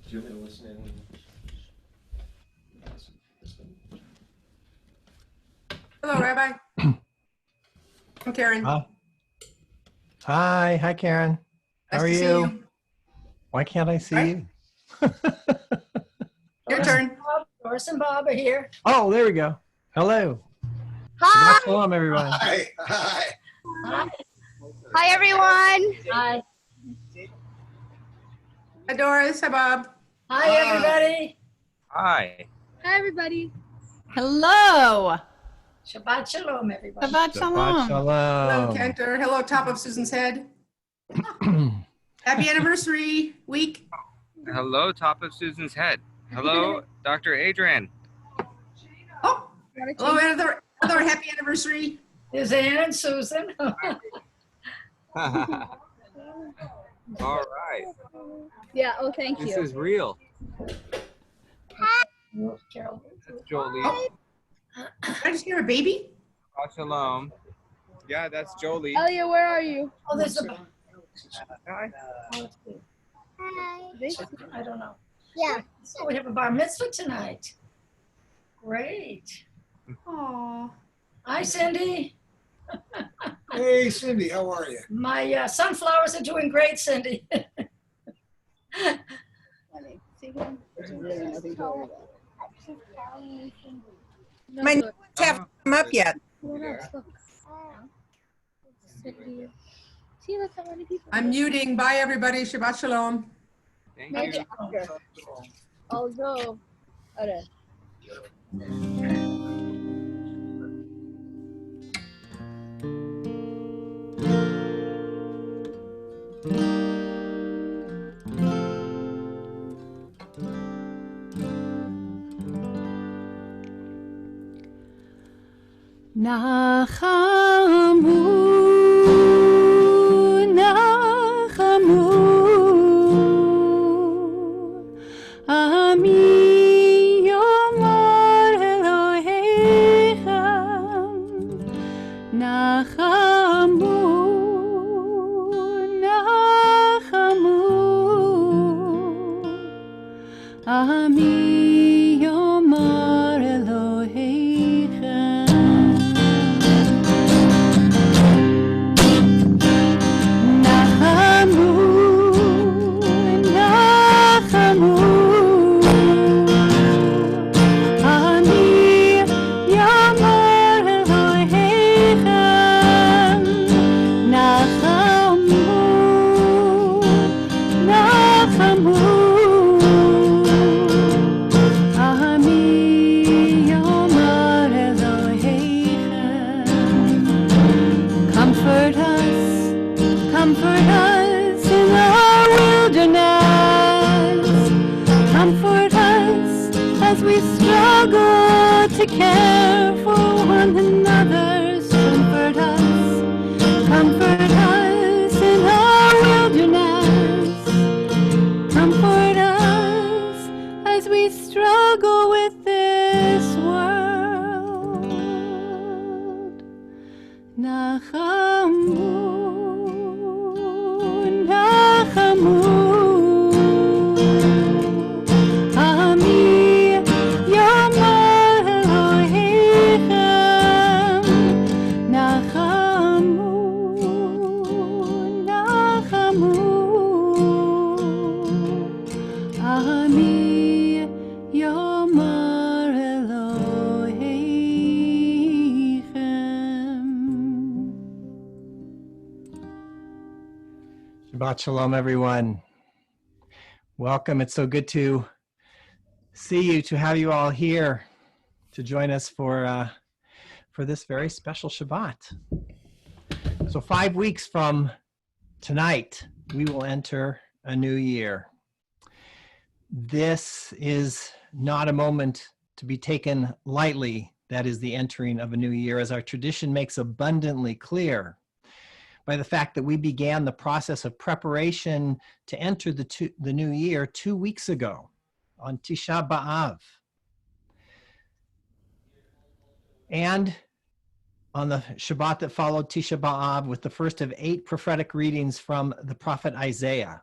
Do you want me to listen in? Hello, Rabbi. I'm Karen. Hi, Karen. How Nice are to see you? you. Why can't I see Hi. you? Your turn. Doris and Bob are here. Oh, there we go. Hello. Hi. Shabbat shalom, everyone. Hi, hi. Hi, everyone. Hi. Hi, Doris. Hi, Bob. Hi, everybody. Hi. Hi, everybody. Hello. Shabbat shalom, everybody. Shabbat Shabbat shalom. Hello, shalom. Cantor. Hello, top of Susan's head. Happy anniversary week. Hello, top of Susan's head. Hello, Dr. Adrian. Oh, hello, another happy anniversary. There's Ann and Susan. All right. Yeah, oh, thank This you. is real. Carol. That's Jolie. Oh. Did I just hear a baby? Shabbat shalom. Yeah, that's Jolie. Elia, where are you? Oh, there's a. Hi. I don't know. Yeah. So we have a bar mitzvah tonight. Great. Oh, Hi, Cindy. Hey, Cindy, how are you? My sunflowers are doing great, Cindy. My Notes haven't come up yet. See, look how many people. I'm muting. Bye, everybody. Shabbat shalom. Thank Maybe you. after. Although, okay. Nachamu, Nachamu, Ami Yomar Elohechem, Nachamu, Nachamu, Ami Yomar Elohechem. Nachamu, Nachamu, Ani Yamar Elohechem. Nachamu, Nachamu, Ani Yamar Elohechem. Comfort us. Comfort us in our wilderness. Comfort us as we struggle to care for one another. Comfort us. Comfort us in our wilderness. Comfort us as we struggle with this world. Nachamu. Nachamu, Ami Yamar Elohechem. Nachamu, Nachamu, Ami Yamar Elohechem. Shabbat shalom, everyone. Welcome. It's so good to see you, to have you all here to join us for this very special Shabbat. So 5 weeks from tonight, we will enter a new year. This is not a moment to be taken lightly. That is the entering of a new year, as our tradition makes abundantly clear by the fact that we began the process of preparation to enter the new year 2 weeks ago on Tisha B'Av. And on the Shabbat that followed Tisha B'Av with the first of 8 prophetic readings from the prophet Isaiah.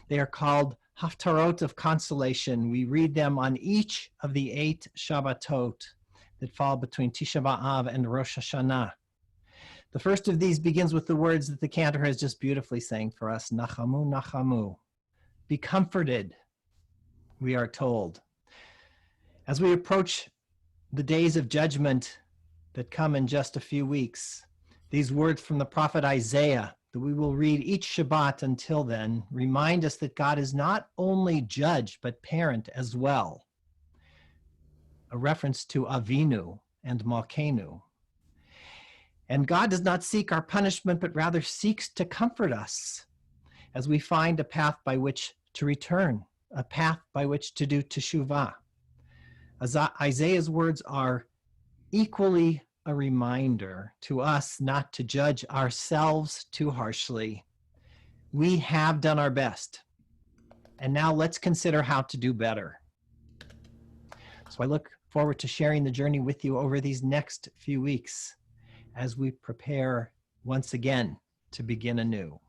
They are called Haftarot of Consolation. We read them on each of the 8 Shabbatot that fall between Tisha B'Av and Rosh Hashanah. The first of these begins with the words that the cantor has just beautifully sang for us, Nachamu, Nachamu. Be comforted, we are told. As we approach the days of judgment that come in just a few weeks, these words from the prophet Isaiah that we will read each Shabbat until then remind us that God is not only judge, but parent as well. A reference to Avinu and Malkenu. And God does not seek our punishment, but rather seeks to comfort us as we find a path by which to return, a path by which to do teshuvah. Isaiah's words are equally a reminder to us not to judge ourselves too harshly. We have done our best, and now let's consider how to do better. So I look forward to sharing the journey with you over these next few weeks as we prepare once again to begin anew.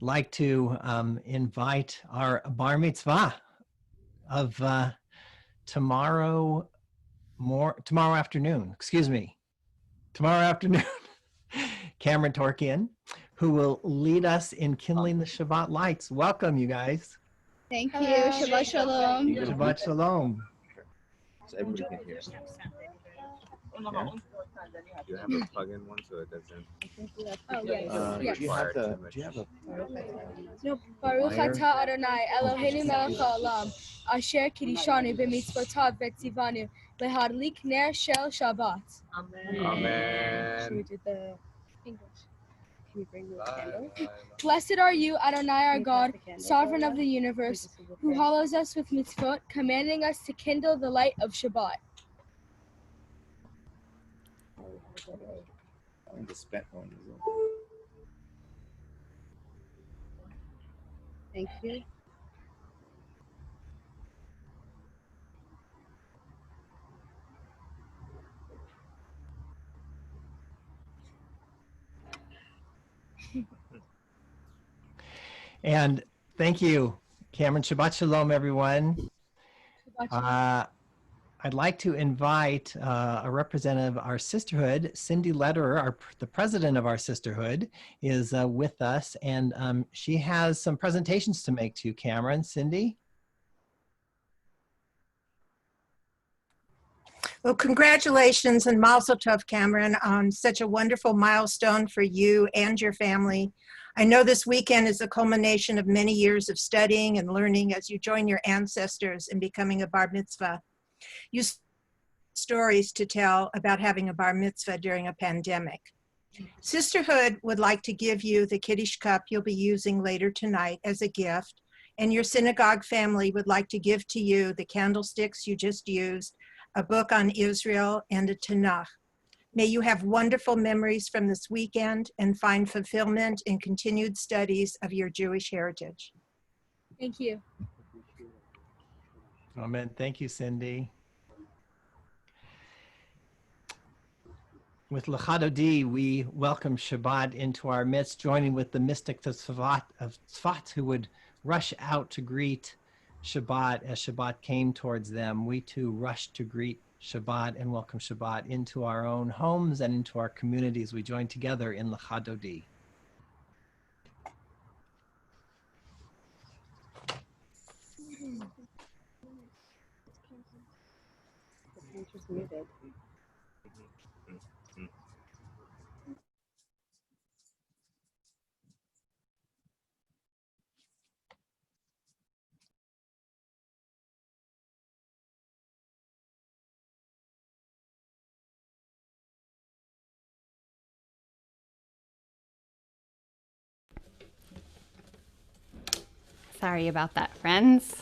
Like to invite our bar mitzvah of tomorrow afternoon, Cameron Torkian, who will lead us in kindling the Shabbat lights. Welcome, you guys. Thank you. Shabbat Shalom. Shabbat Shalom. So everybody can hear. Yeah. You have a plug-in one so it doesn't. Oh, yes. Do you have the? No, Baruch atah Adonai Eloheinu melech haolam asher kiddushanu b'mitzvotav v'tzivanu lehadlik ner shel Shabbat. Amen. Should we do the English? Can we bring the candle? Blessed are you, Adonai our God, sovereign of the universe, who hallows us with mitzvot, commanding us to kindle the light of Shabbat. The spent one. Thank you. And thank you, Cameron. Shabbat Shalom, everyone. Shabbat Shalom. I'd like to invite a representative of our sisterhood, Cindy Lederer, the president of our sisterhood, is with us, and she has some presentations to make to you, Cameron. Cindy? Well, congratulations and Mazel Tov, Cameron, on such a wonderful milestone for you and your family. I know this weekend is a culmination of many years of studying and learning as you join your ancestors in becoming a bar mitzvah. You stories to tell about having a bar mitzvah during a pandemic. Sisterhood would like to give you the Kiddush cup you'll be using later tonight as a gift, and your synagogue family would like to give to you the candlesticks you just used, a book on Israel, and a Tanakh. May you have wonderful memories from this weekend and find fulfillment in continued studies of your Jewish heritage. Thank you. Amen. Thank you, Cindy. With L'Chadodi, we welcome Shabbat into our midst, joining with the mystics of Tzfat who would rush out to greet Shabbat as Shabbat came towards them. We too rush to greet Shabbat and welcome Shabbat into our own homes and into our communities. We join together in L'Chadodi. Muted. Sorry about that, friends.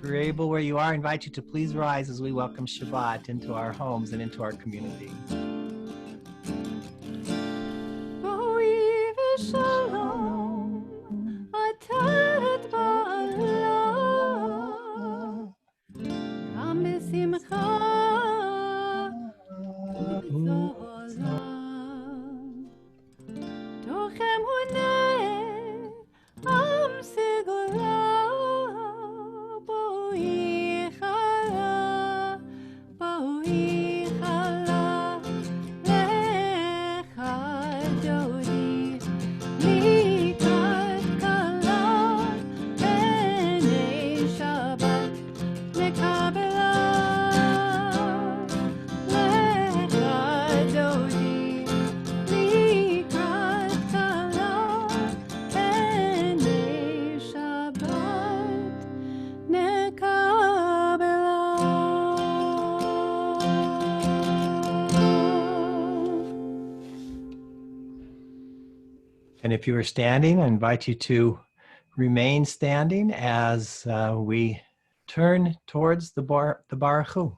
If you're able where you are, I invite you to please rise as we welcome Shabbat into our homes and into our community. And if you are standing, I invite you to remain standing as we turn towards the Baruch Hu.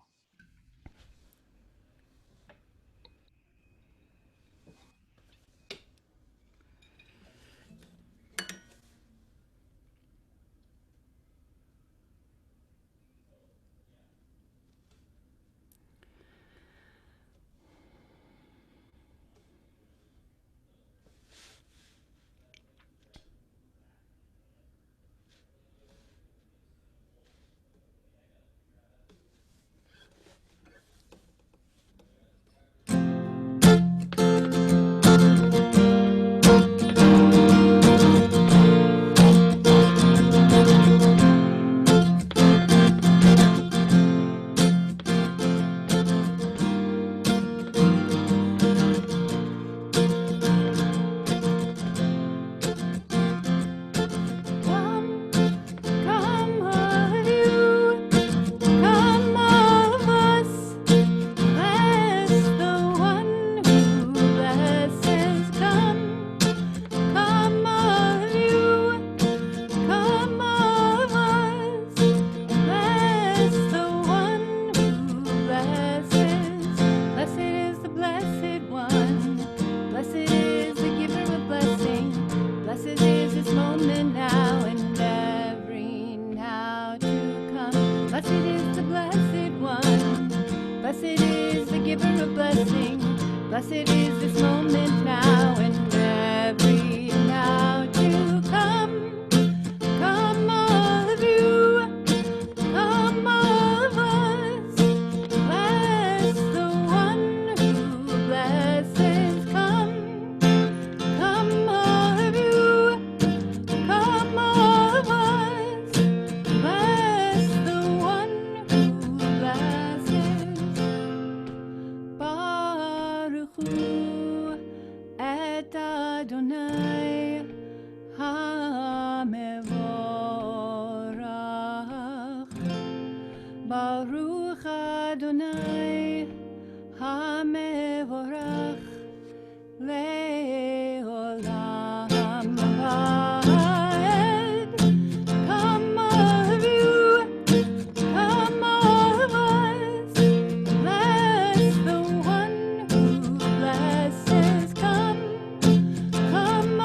Come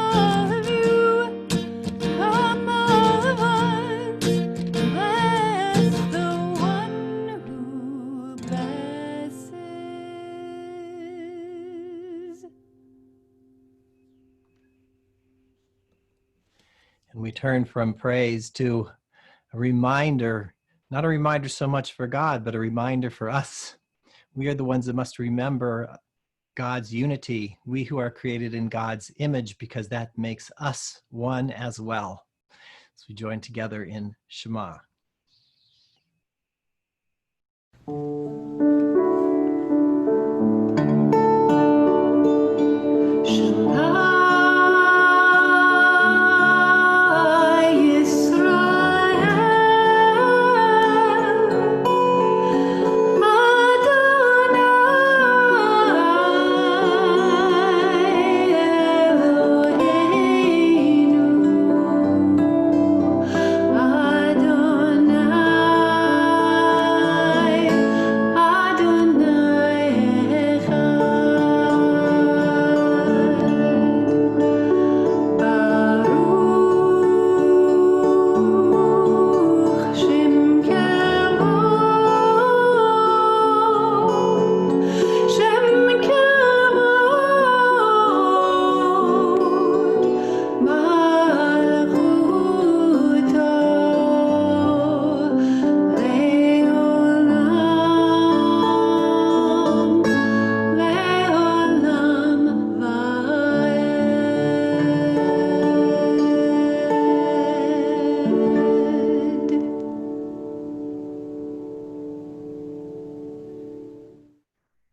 And we turn from praise to a reminder, not a reminder so much for God, but a reminder for us. We are the ones that must remember God's unity, we who are created in God's image, because that makes us one as well. So we join together in Shema.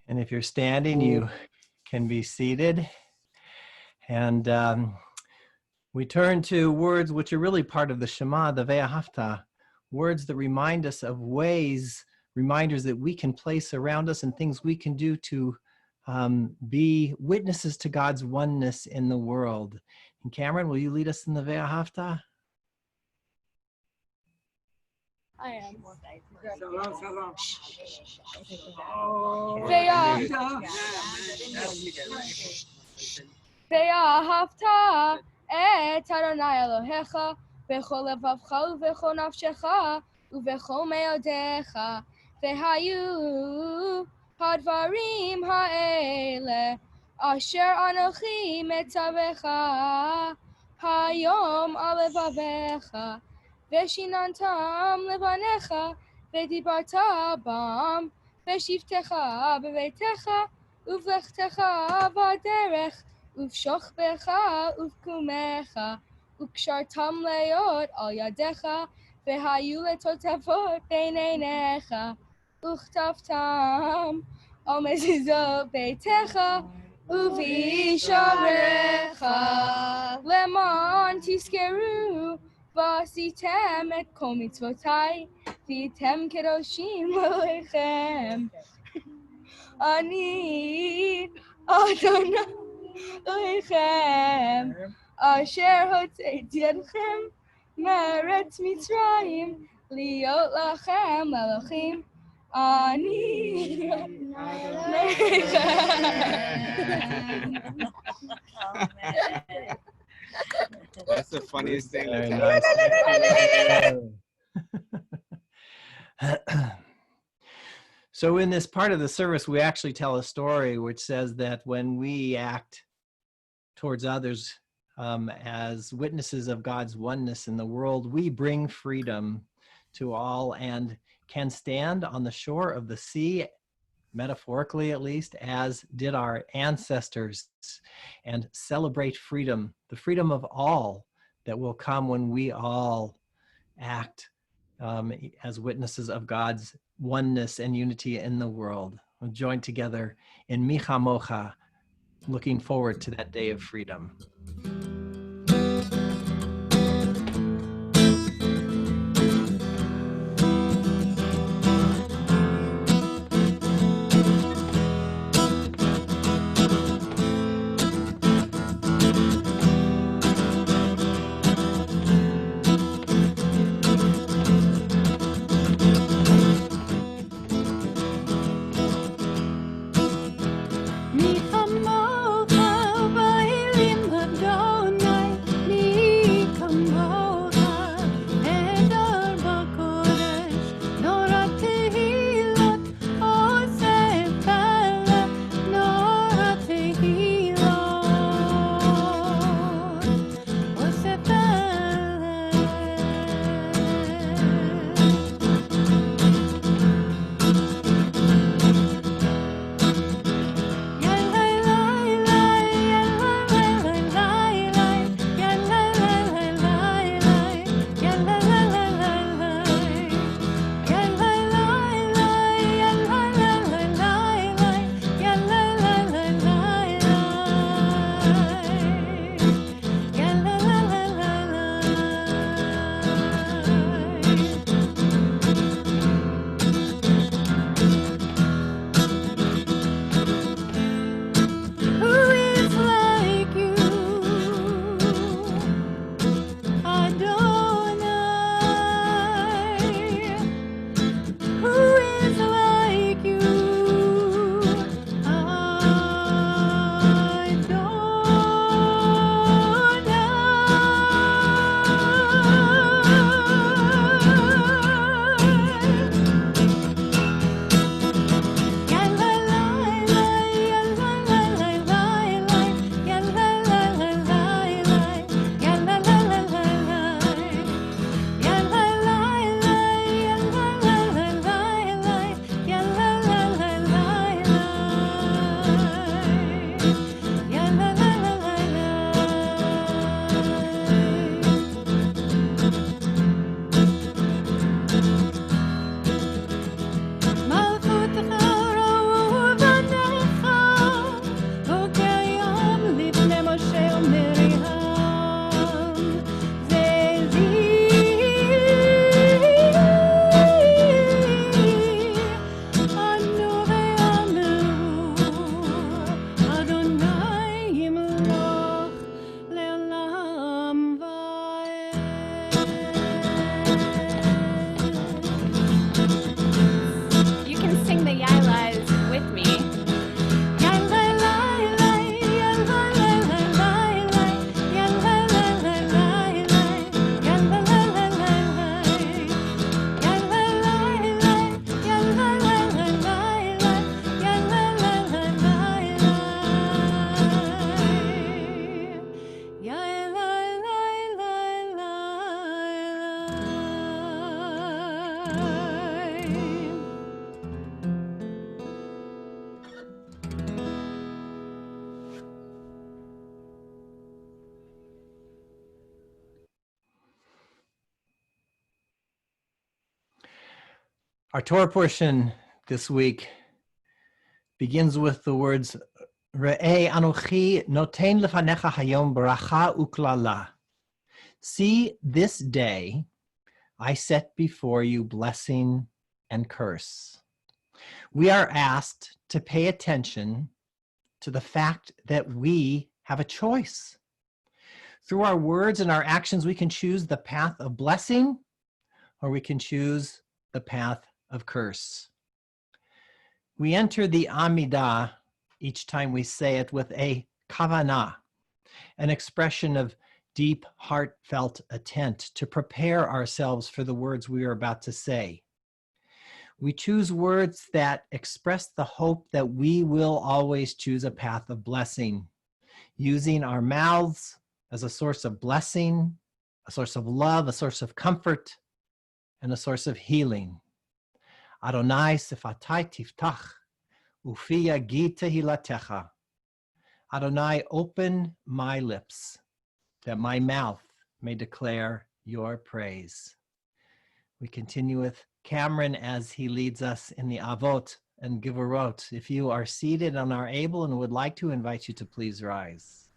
And if you're standing, you can be seated. And we turn to words which are really part of the Shema, the Ve'ahavta, words that remind us of ways, reminders that we can place around us and things we can do to be witnesses to God's oneness in the world. And Cameron, will you lead us in the Ve'ahavta? I am. ואהבת את אדוני אלוהיך בכל לבבך ובכל נפשך ובכל מאודיך, והיו הדברים האלה אשר אנוכי מצווך היום על לבביך, ושיננתם לבניך, ודיברת בם בשבתך בביתך ובלכתך בדרך ובשוכבך ובקומך, וקשרתם להיות על ידיך, והיו לטוטפות בין עיניך, וכתבתם על מזוזות ביתך ובשעריך, למען תזכרו ועשיתם את כל מצוותיי, והייתם קדושים לאלוהיכם. אני אדוני אלוהיכם, אשר הוצאתי אתכם מארץ מצרים, להיות לכם אלוהים. אני That's the funniest thing. Very nice. So in this part of the service, we actually tell a story which says that when we act towards others as witnesses of God's oneness in the world, we bring freedom to all and can stand on the shore of the sea, metaphorically at least, as did our ancestors, and celebrate freedom, the freedom of all that will come when we all act as witnesses of God's oneness and unity in the world. We'll join together in Micha Mocha, looking forward to that day of freedom. מי כמוך באלים Our Torah portion this week begins with the words, Re'eh anochi noten lefanecha hayom bracha uklala. See, this day I set before you blessing and curse. We are asked to pay attention to the fact that we have a choice. Through our words and our actions, we can choose the path of blessing or we can choose the path of curse. We enter the Amidah each time we say it with a kavanah, an expression of deep, heartfelt intent to prepare ourselves for the words we are about to say. We choose words that express the hope that we will always choose a path of blessing, using our mouths as a source of blessing, a source of love, a source of comfort, and a source of healing. Adonai sifatai tiftach, ufi yagid tehilatecha. Adonai, open my lips, that my mouth may declare your praise. We continue with Cameron as he leads us in the Avot and Gevurot. If you are seated and are able and would like to, invite you to please rise.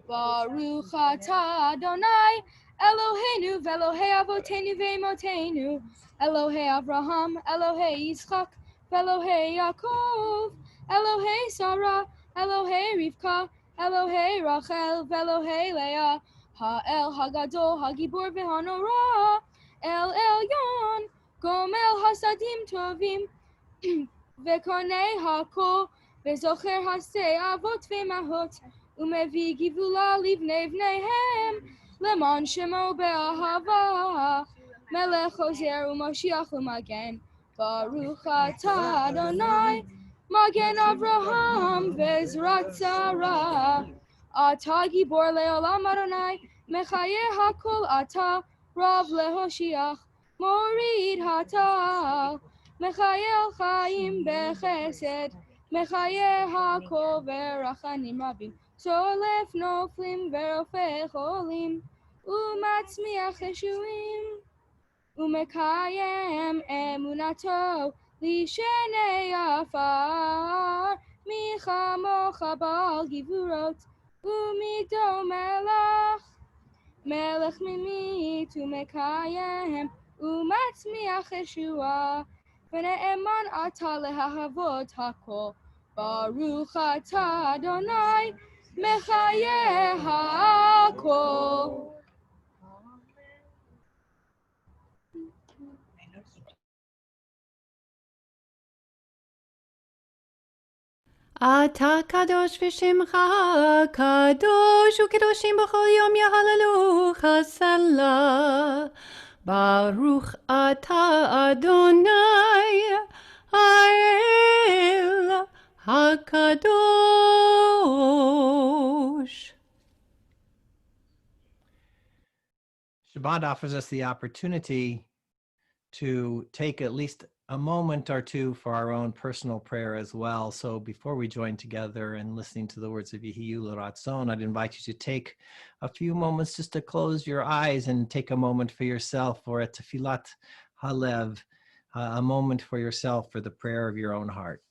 Baruch atah Adonai Eloheinu ve'Elohei Avotenu ve'Imotenu Elohei Avraham, Elohei Yitzchak, ve'Elohei Yaakov, Elohei Sarah, Elohei Rivka, Elohei Rachel, ve'Elohei Leah, Ha'el Hagadol, Hagibor ve'Hanora, El Elyon, Gomel Hasadim Tovim, ve'Konei Hakol, ve'Zocher Hasei Avot ve'Mahot, Umevi Givula Livnei Vneihem, Lemon Shemo Be'ahava, Melech Ozer U'Moshiach U'Magen, Baruch atah Adonai, Magen Avraham ve'Ezrat Sarah, Atah Gibor Le'olam Adonai, Mechaye Hakol Atah, Rav Lehoshiach, Morid Hatal, Mechayel Chaim Bechesed, Mechaye Hakol ve'Rachanim Rabim, Solef Noflim ve'Rofei Cholim, U'Matzmiach Yeshuim, U'Mekayem Emunato, Lishenei Afar, Michamocha Ba'al Givurot, U'Mido Melach, Melech Mimit, U'Mekayem, U'Matzmiach Yeshua, V'Ne'eman Atah Lehahavot Hakol, Baruch atah Adonai, Mechaye Hakol. אתה קדוש ושמך קדוש וקדושים בכל יום יהללוך סלה. ברוך אתה אדוני האל הקדוש. Shabbat offers us the opportunity to take at least a moment or two for our own personal prayer as well. So before we join together and listening to the words of Yehiyu L'Ratzon, I'd invite you to take a few moments just to close your eyes and take a moment for yourself, or a tefillat halev, a moment for yourself for the prayer of your own heart.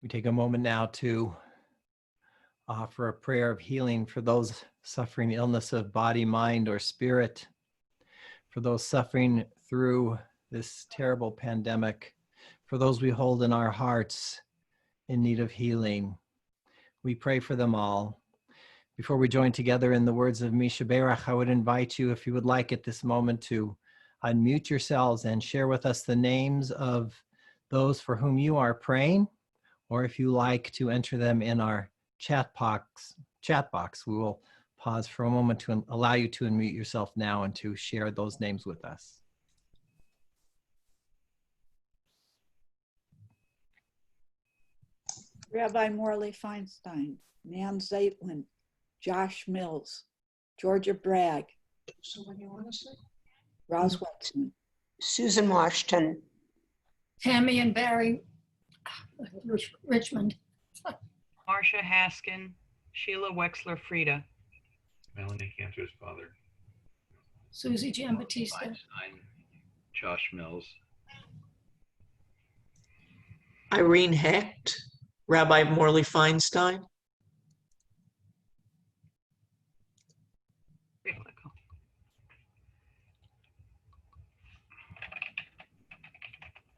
We take a moment now to offer a prayer of healing for those suffering illness of body, mind, or spirit, for those suffering through this terrible pandemic, for those we hold in our hearts in need of healing. We pray for them all. Before we join together in the words of Misha Berach, I would invite you, if you would like at this moment, to unmute yourselves and share with us the names of those for whom you are praying, or if you like to enter them in our chat box. We will pause for a moment to allow you to unmute yourself now and to share those names with us. Rabbi Morley Feinstein, Nan Zeitlin, Josh Mills, Georgia Bragg, Someone you want to say? Roz Wetson, Susan Washington, Tammy and Barry Richmond, Marcia Haskin, Sheila Wexler Frieda, Melanie Cantor's father. Susie Giambattista, Feinstein, Josh Mills. Irene Hecht, Rabbi Morley Feinstein.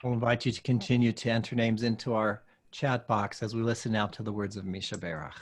We'll invite you to continue to enter names into our chat box as we listen now to the words of Misha Berach.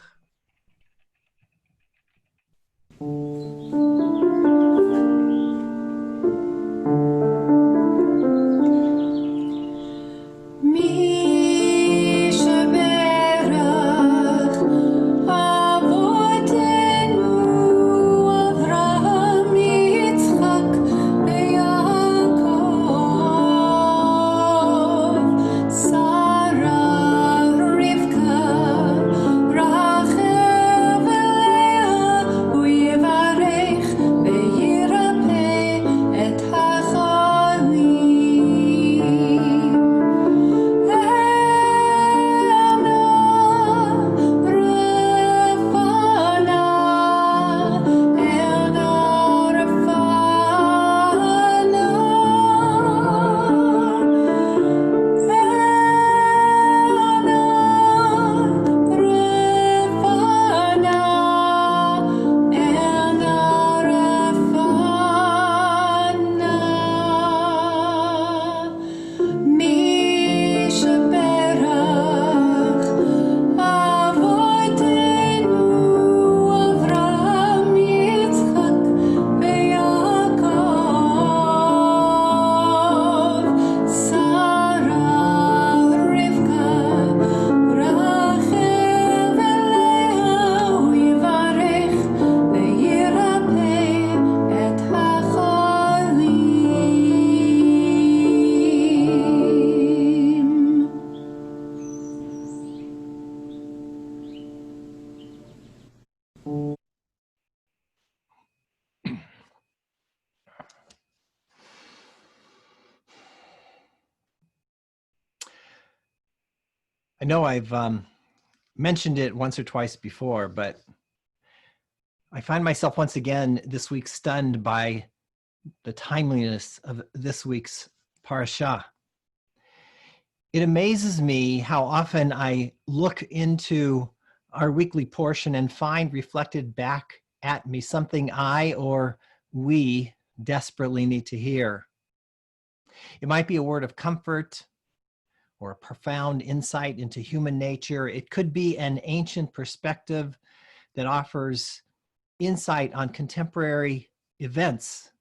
I know I've mentioned it once or twice before, but I find myself once again this week stunned by the timeliness of this week's parasha. It amazes me how often I look into our weekly portion and find reflected back at me something I or we desperately need to hear. It might be a word of comfort, or a profound insight into human nature. It could be an ancient perspective that offers insight on contemporary events.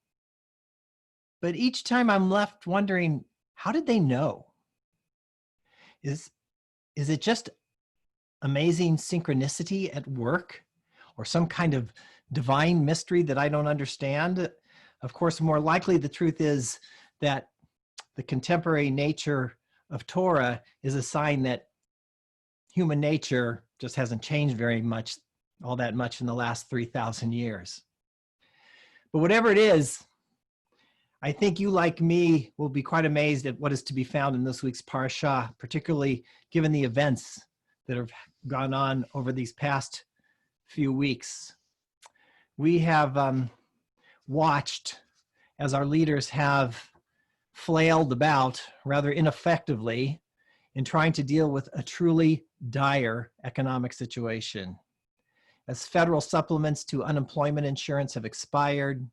But each time I'm left wondering, how did they know? Is it just amazing synchronicity at work, or some kind of divine mystery that I don't understand? Of course, more likely the truth is that the contemporary nature of Torah is a sign that human nature just hasn't changed all that much in the last 3,000 years. But whatever it is, I think you, like me, will be quite amazed at what is to be found in this week's parasha, particularly given the events that have gone on over these past few weeks. We have watched as our leaders have flailed about rather ineffectively in trying to deal with a truly dire economic situation. As federal supplements to unemployment insurance have expired,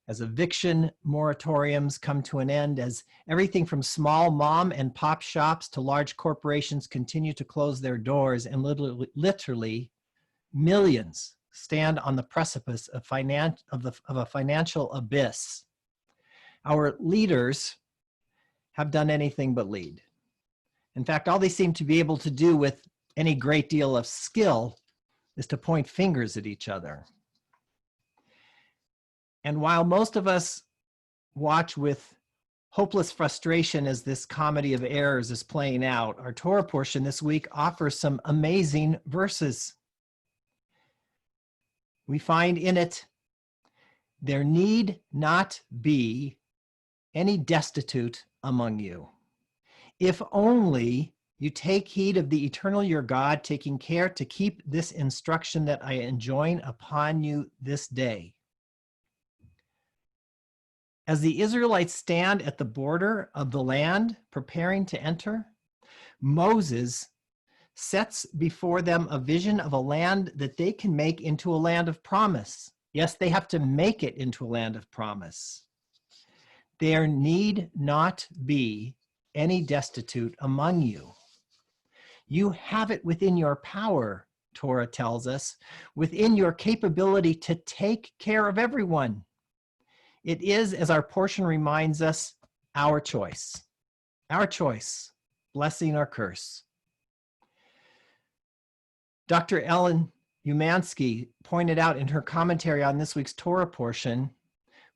as eviction moratoriums come to an end, as everything from small mom and pop shops to large corporations continue to close their doors, and literally millions stand on the precipice of a financial abyss, our leaders have done anything but lead. In fact, all they seem to be able to do with any great deal of skill is to point fingers at each other. And while most of us watch with hopeless frustration as this comedy of errors is playing out, our Torah portion this week offers some amazing verses. We find in it, there need not be any destitute among you, if only you take heed of the eternal your God, taking care to keep this instruction that I enjoin upon you this day. As the Israelites stand at the border of the land preparing to enter, Moses sets before them a vision of a land that they can make into a land of promise. Yes, they have to make it into a land of promise. There need not be any destitute among you. You have it within your power, Torah tells us, within your capability to take care of everyone. It is, as our portion reminds us, our choice, blessing or curse. Dr. Ellen Umansky pointed out in her commentary on this week's Torah portion,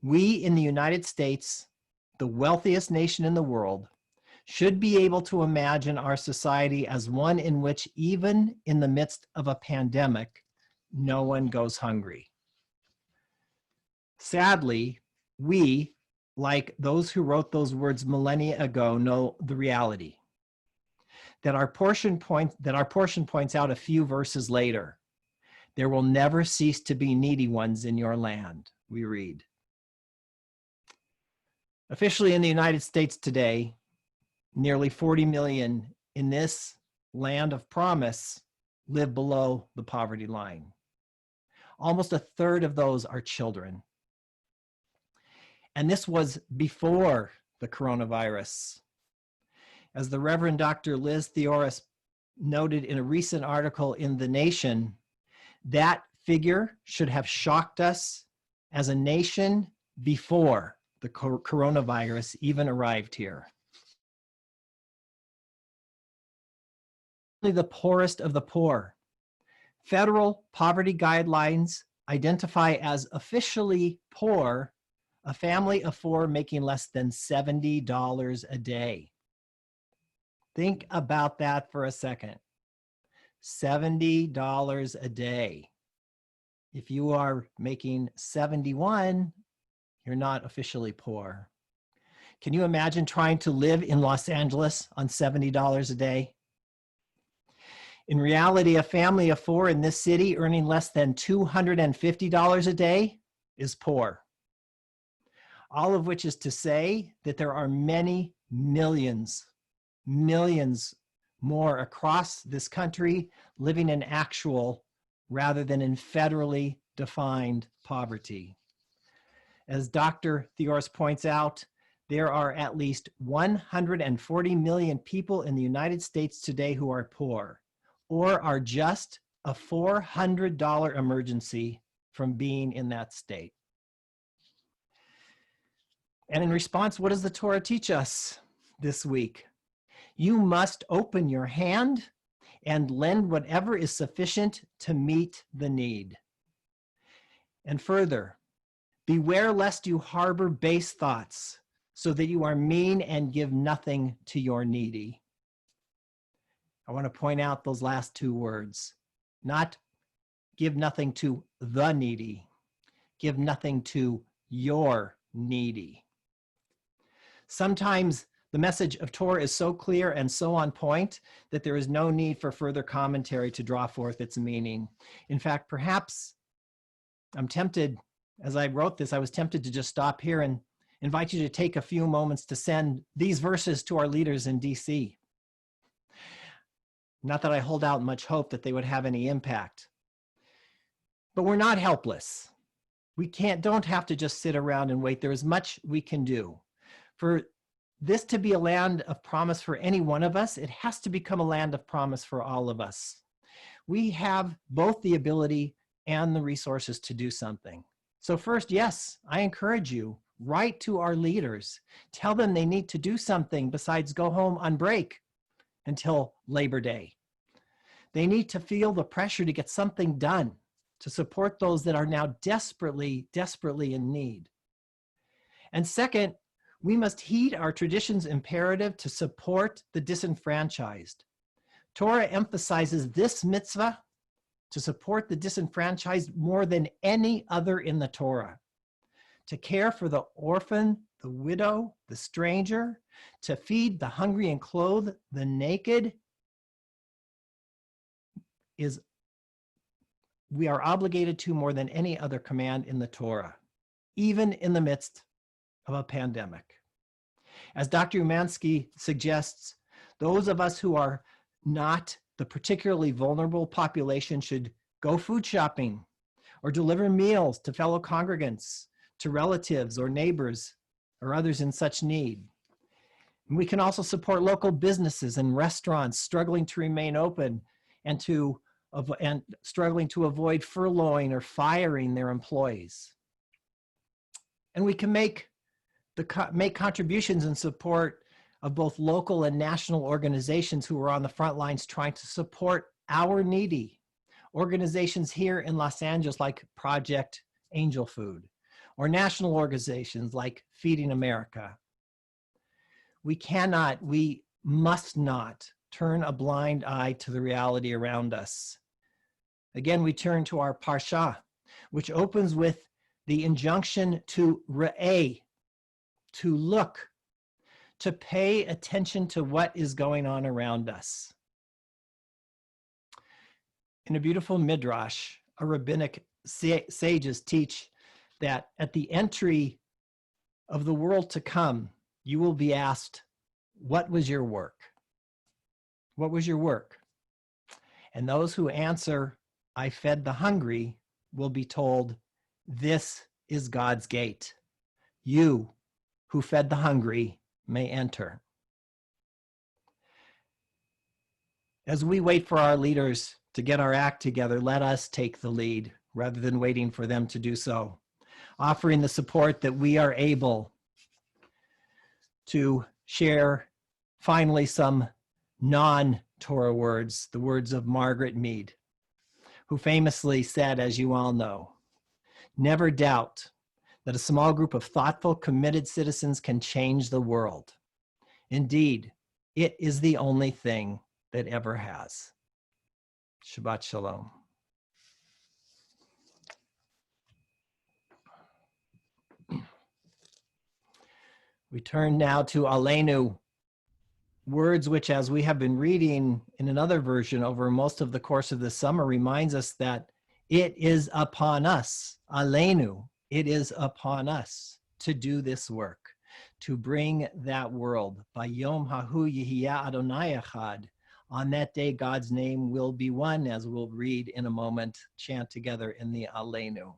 we in the United States, the wealthiest nation in the world, should be able to imagine our society as one in which, even in the midst of a pandemic, no one goes hungry. Sadly, we, like those who wrote those words millennia ago, know the reality that our portion points out a few verses later. There will never cease to be needy ones in your land, we read. Officially in the United States today, nearly 40 million in this land of promise live below the poverty line. Almost a third of those are children. And this was before the coronavirus. As the Reverend Dr. Liz Theoris noted in a recent article in The Nation, that figure should have shocked us as a nation before the coronavirus even arrived here. The poorest of the poor. Federal poverty guidelines identify as officially poor a family of four making less than $70 a day. Think about that for a second. $70 a day. If you are making 71, you're not officially poor. Can you imagine trying to live in Los Angeles on $70 a day? In reality, a family of four in this city earning less than $250 a day is poor. All of which is to say that there are many millions more across this country living in actual rather than in federally defined poverty. As Dr. Theoris points out, there are at least 140 million people in the United States today who are poor, or are just a $400 emergency from being in that state. And in response, what does the Torah teach us this week? You must open your hand and lend whatever is sufficient to meet the need. And further, beware lest you harbor base thoughts so that you are mean and give nothing to your needy. I want to point out those last two words, not give nothing to the needy, give nothing to your needy. Sometimes the message of Torah is so clear and so on point that there is no need for further commentary to draw forth its meaning. In fact, perhaps I'm tempted, as I wrote this, I was tempted to just stop here and invite you to take a few moments to send these verses to our leaders in DC. Not that I hold out much hope that they would have any impact. But we're not helpless. We don't have to just sit around and wait. There is much we can do. For this to be a land of promise for any one of us, it has to become a land of promise for all of us. We have both the ability and the resources to do something. So first, yes, I encourage you, write to our leaders. Tell them they need to do something besides go home on break until Labor Day. They need to feel the pressure to get something done to support those that are now desperately, desperately in need. And second, we must heed our tradition's imperative to support the disenfranchised. Torah emphasizes this mitzvah to support the disenfranchised more than any other in the Torah. To care for the orphan, the widow, the stranger, to feed the hungry and clothe the naked we are obligated to more than any other command in the Torah, even in the midst of a pandemic. As Dr. Umansky suggests, those of us who are not the particularly vulnerable population should go food shopping or deliver meals to fellow congregants, to relatives or neighbors or others in such need. And we can also support local businesses and restaurants struggling to remain open and struggling to avoid furloughing or firing their employees. And we can make contributions in support of both local and national organizations who are on the front lines trying to support our needy. Organizations here in Los Angeles like Project Angel Food, or national organizations like Feeding America. We must not turn a blind eye to the reality around us. Again, we turn to our Parsha, which opens with the injunction to re'eh, to look, to pay attention to what is going on around us. In a beautiful midrash, a rabbinic sages teach that at the entry of the world to come, you will be asked, what was your work? What was your work? And those who answer, I fed the hungry, will be told, this is God's gate. You who fed the hungry may enter. As we wait for our leaders to get our act together, let us take the lead rather than waiting for them to do so, offering the support that we are able to share finally some non-Torah words, the words of Margaret Mead, who famously said, as you all know, never doubt that a small group of thoughtful, committed citizens can change the world. Indeed, it is the only thing that ever has. Shabbat Shalom. We turn now to Aleinu, words which, as we have been reading in another version over most of the course of the summer, reminds us that it is upon us, Aleinu, it is upon us to do this work, to bring that world. Bayom hahu yihya Adonai echad. On that day, God's name will be one, as we'll read in a moment, chant together in the Aleinu.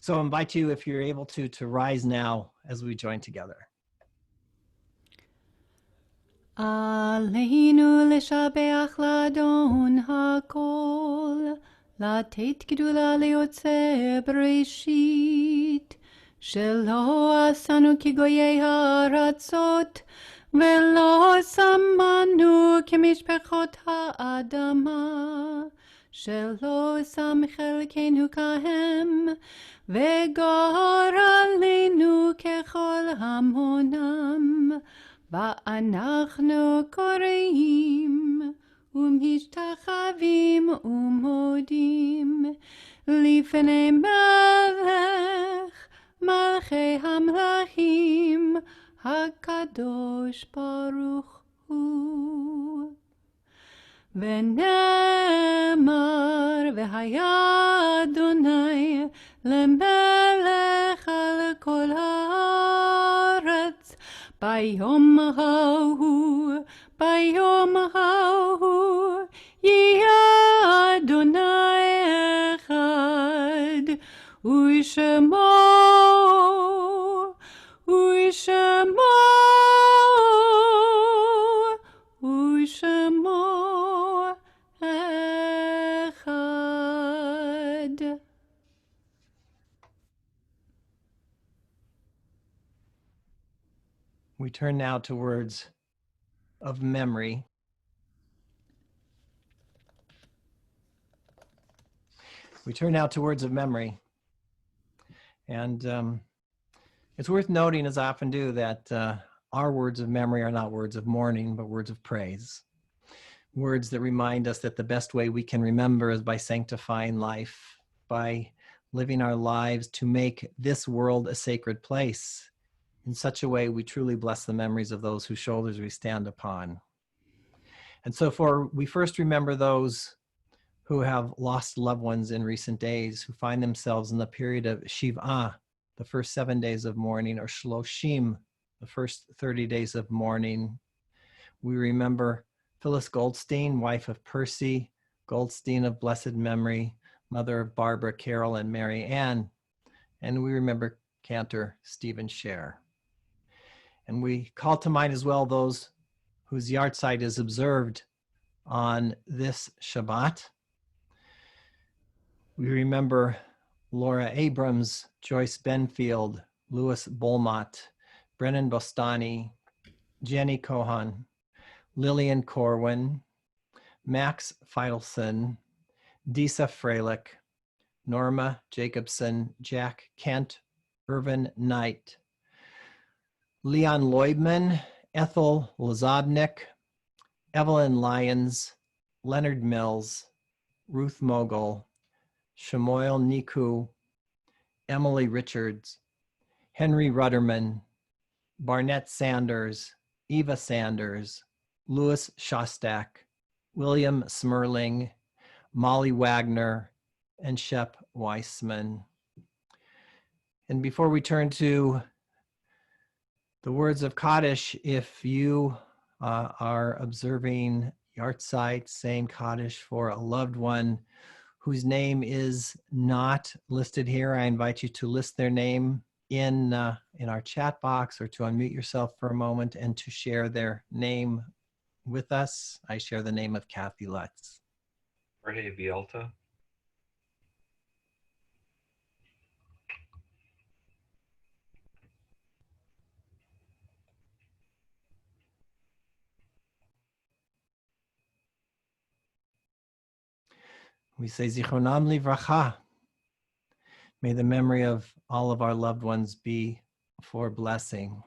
So I invite you, if you're able to rise now as we join together. Aleinu leshabeach l'Adon hakol, לתת גדולה ליוצא בראשית, שלא עשנו כגויי הארצות, ולא שמנו כמשפחות האדמה, שלא שם חלקנו כהם, וגר עלינו ככל המונם, ואנחנו קוראים ומשתחווים ומודים לפני מלך מלכי המלכים הקדוש ברוך הוא. ונאמר והיה אדוני למלך על כל הארץ ביום ההוא Uishamo, Uishamo, Uishamo Echad. We turn now to words of memory. We turn now to words of memory. And it's worth noting, as I often do, that our words of memory are not words of mourning, but words of praise. Words that remind us that the best way we can remember is by sanctifying life, by living our lives to make this world a sacred place. In such a way, we truly bless the memories of those whose shoulders we stand upon. And so we first remember those who have lost loved ones in recent days, who find themselves in the period of Shiv'ah, the first 7 days of mourning, or Shloshim, the first 30 days of mourning. We remember Phyllis Goldstein, wife of Percy Goldstein of blessed memory, mother of Barbara, Carol, and Mary Ann. And we remember cantor Stephen Scher. And we call to mind as well those whose yahrzeit is observed on this Shabbat. We remember Laura Abrams, Joyce Benfield, Louis Bolmott, Brennan Bostani, Jenny Cohan, Lillian Corwin, Max Feidelson, Disa Freilich, Norma Jacobson, Jack Kent, Irvin Knight, Leon Leubman, Ethel Lazobnik, Evelyn Lyons, Leonard Mills, Ruth Mogul, Shamoil Niku, Emily Richards, Henry Rudderman, Barnett Sanders, Eva Sanders, Louis Shostak, William Smerling, Molly Wagner, and Shep Weissman. And before we turn to the words of Kaddish, if you are observing yahrzeit, saying Kaddish for a loved one whose name is not listed here, I invite you to list their name in our chat box, or to unmute yourself for a moment and to share their name with us. I share the name of Kathy Lutz. Jorge Vialta. We say Zichronam Livracha. May the memory of all of our loved ones be for blessing.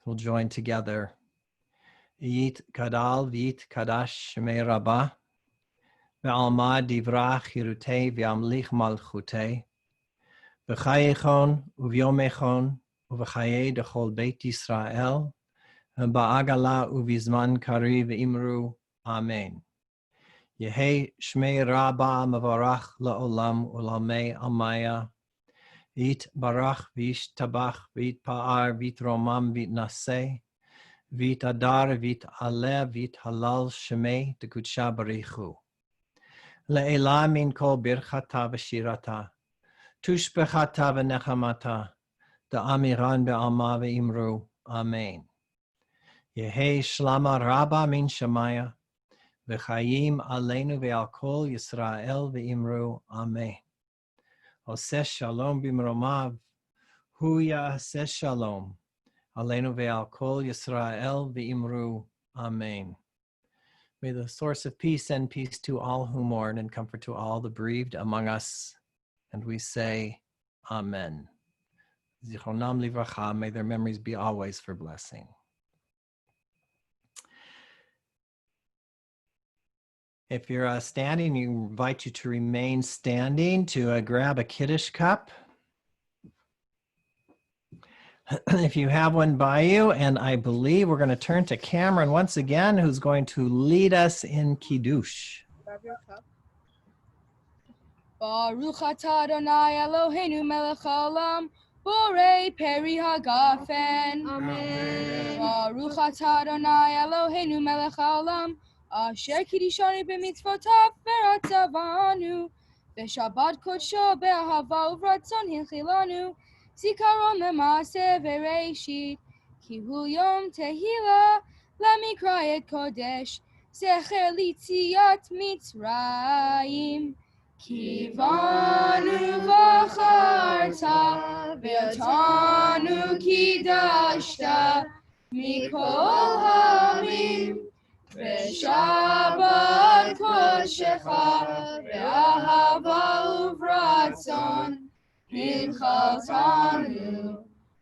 We'll join together. Yit Kadal Vit Kadash Shemei Rabbah. Ve'alma Divra Chirutei Ve'amlich Malchutei. V'chayechon Uvyomechon U'v'chayei Dechol Beit Yisrael. Ba'agala Uvizman Kari Ve'imru. Amen. Yehi Shmei Rabba Mavarach La'olam Ulamei Amaya. Vit Barach Vish Tabach Vit Pa'ar Vit Romam Vit Naseh. Vit Adar Vit Ale Vit Halal Shmei Tekudsha Barichu. Le'ela min kol birchata v'shirata. Tushbechata v'nechamata. Da'amiran be'alma ve'imru. Amen. Yehi Shlama Rabba min Shemaya. V'chayim aleinu ve'al kol Yisrael ve'imru. Amen. Oseh shalom b'mromav. Hu ya'aseh shalom. Aleinu ve'al kol Yisrael ve'imru. Amen. May the source of peace send peace to all who mourn and comfort to all the bereaved among us. And we say, Amen. Zichronam livracha. May their memories be always for blessing. If you're standing, we invite you to remain standing, to grab a Kiddush cup. If you have one by you, and I believe we're going to turn to Cameron once again, who's going to lead us in Kiddush. Grab your cup. Baruch atah Adonai Eloheinu melech haolam, borei peri hagafen. Amen. Baruch atah Adonai Eloheinu melech haolam, asher kiddishani b'mitzvotav v'ratzavanu, בשבת קודשו באהבה וברצון הנחילנו, זיכרון למעשה וראשית, כי הוא יום תהילה למקראי קודש, זכר ליציאת מצרים. כי בנו בחרת ואותנו קידשת מכל העמים, בשבת קודשך באהבה וברצון הנחלתנו.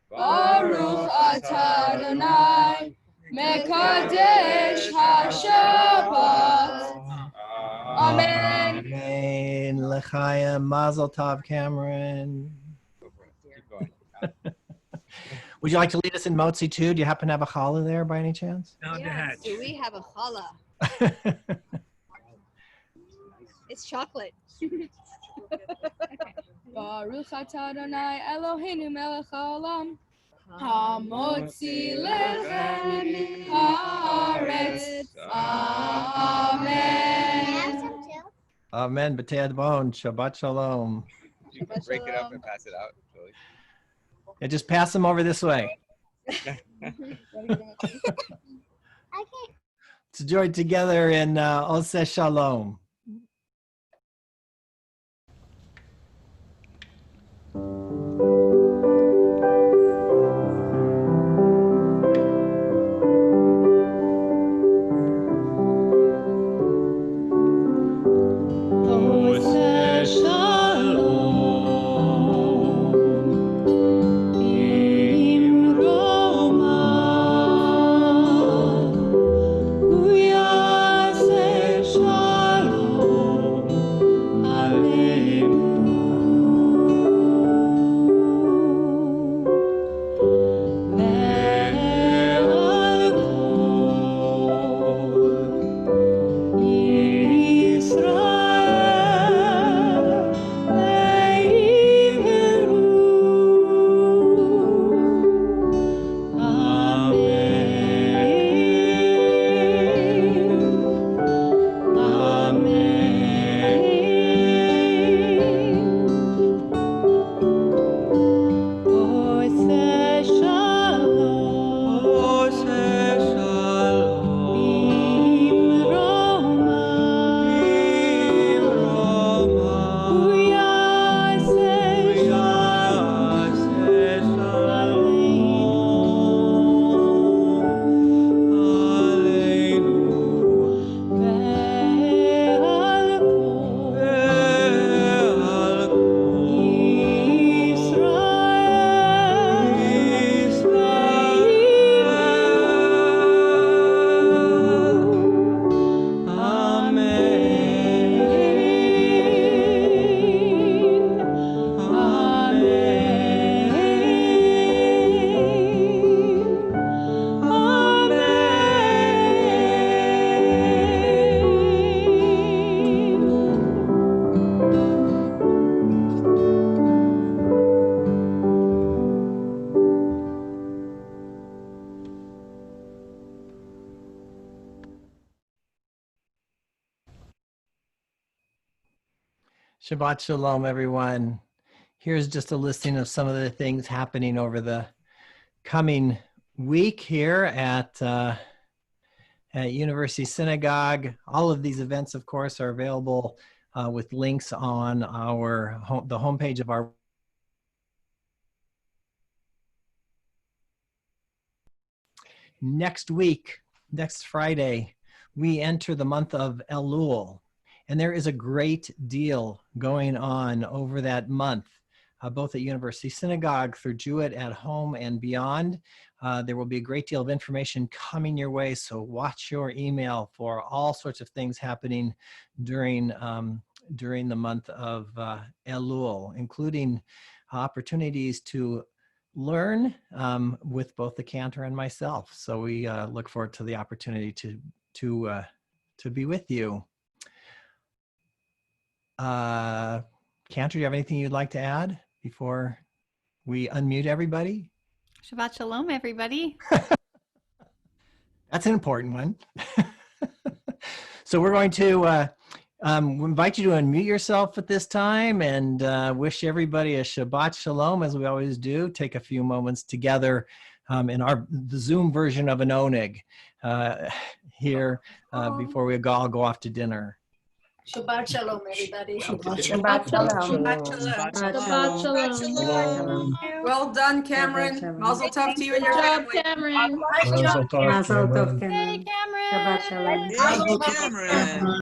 ברוך אתה אדוני מקדש השבת. Amen. Amen. L'chaim. Mazel tov, Cameron. Keep going. Would you like to lead us in Motzi too? Do you happen to have a challah there by any chance? Yes, do we have a challah? It's chocolate. Baruch atah Adonai Eloheinu melech haolam, hamotzi lechem haaretz. Amen. Amen. B'tei adbon. Shabbat shalom. You can break it up and pass it out. Really. Yeah, just pass them over this way. To join together in Oseh Shalom. Shabbat Shalom, everyone. Here's just a listing of some of the things happening over the coming week here at University Synagogue. All of these events, of course, are available with links on the homepage of our next week, next Friday, we enter the month of Elul. And there is a great deal going on over that month, both at University Synagogue, through Jewett at Home and beyond. There will be a great deal of information coming your way, so watch your email for all sorts of things happening during the month of Elul, including opportunities to learn with both the cantor and myself. So we look forward to the opportunity to be with you. Cantor, do you have anything you'd like to add before we unmute everybody? Shabbat Shalom, everybody. That's an important one. So we're going to We invite you to unmute yourself at this time and wish everybody a Shabbat Shalom, as we always do. Take a few moments together in the Zoom version of an oneg here before we all go off to dinner. Shabbat shalom, everybody. Shabbat shalom. Shabbat shalom. Well done, Cameron. Mazel tov to you and your family. Cameron. Hey, Cameron. Shabbat shalom. Cameron.